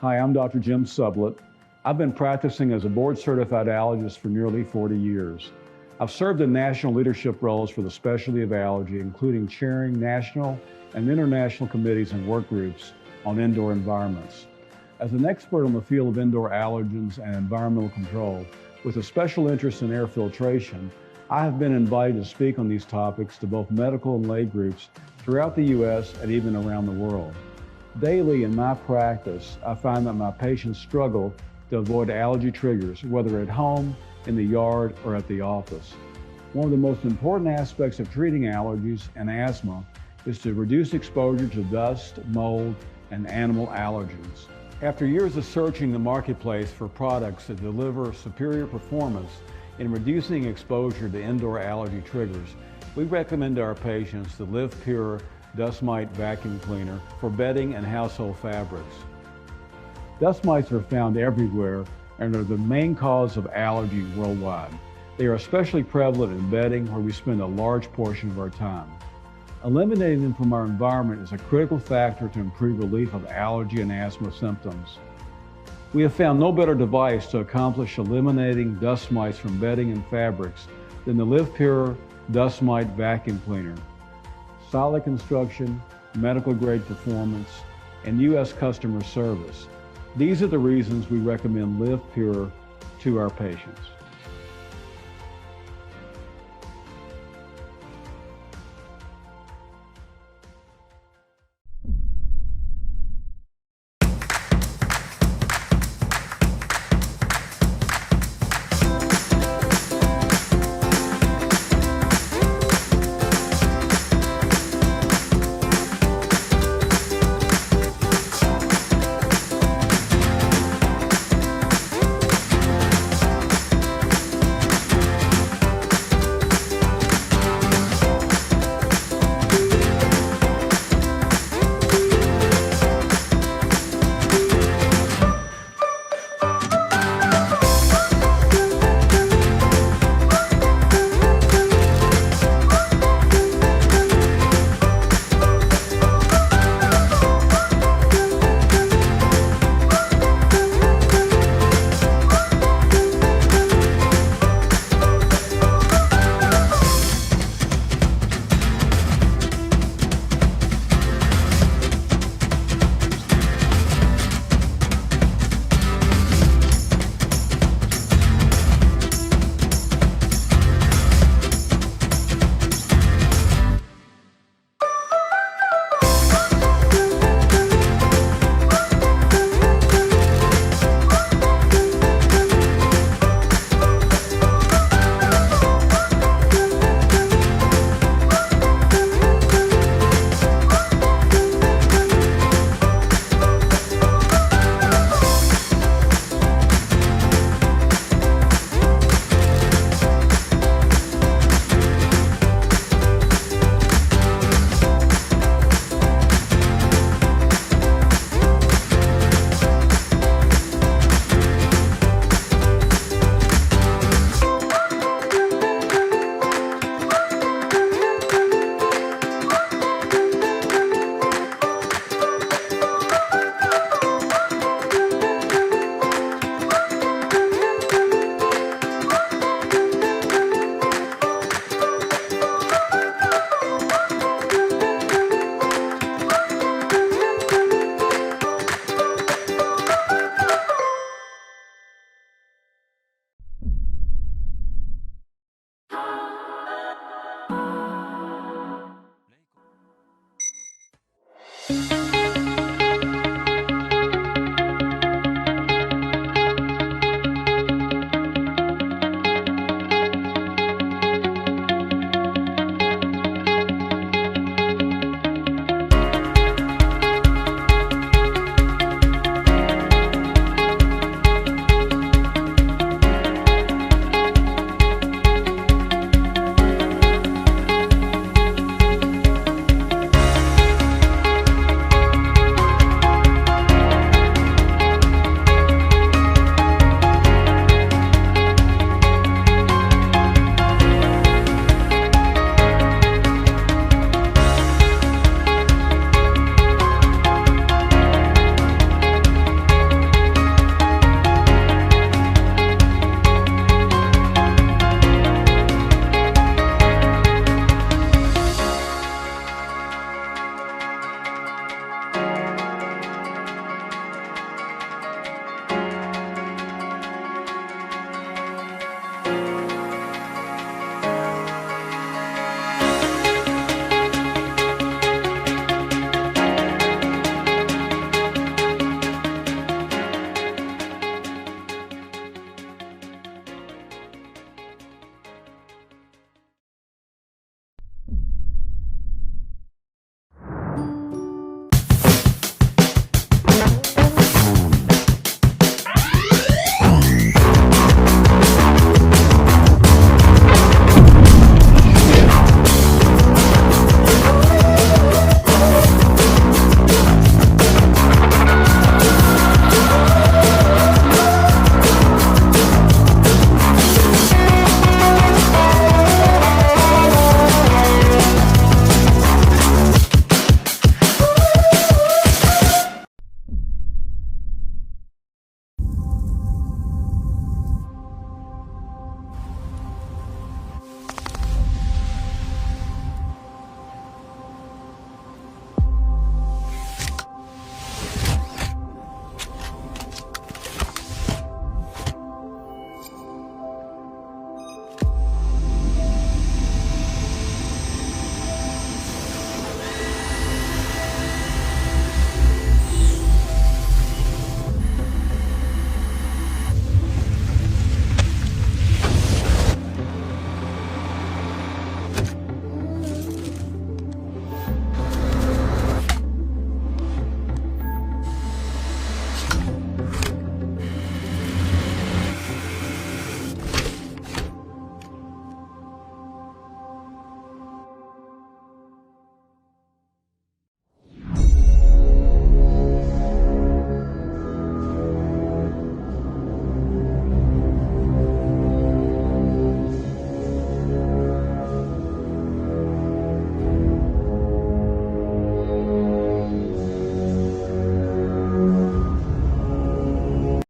Hi, I'm Dr. Jim Sublett. I've been practicing as a board-certified allergist for nearly 40 years. I've served in national leadership roles for the specialty of allergy, including chairing national and international committees and work groups on indoor environments. As an expert on the field of indoor allergens and environmental control, with a special interest in air filtration, I have been invited to speak on these topics to both medical and lay groups throughout the U.S. and even around the world. Daily in my practice, I find that my patients struggle to avoid allergy triggers, whether at home, in the yard, or at the office. One of the most important aspects of treating allergies and asthma is to reduce exposure to dust, mold, and animal allergens. After years of searching the marketplace for products that deliver superior performance in reducing exposure to indoor allergy triggers, we recommend to our patients the LivePure Dust Mite vacuum cleaner for bedding and household fabrics. Dust mites are found everywhere and are the main cause of allergy worldwide. They are especially prevalent in bedding, where we spend a large portion of our time. Eliminating them from our environment is a critical factor to improve relief of allergy and asthma symptoms. We have found no better device to accomplish eliminating dust mites from bedding and fabrics than the LivePure Dust Mite vacuum cleaner. Solid construction, medical grade performance, and U.S. customer service. These are the reasons we recommend LivePure to our patients.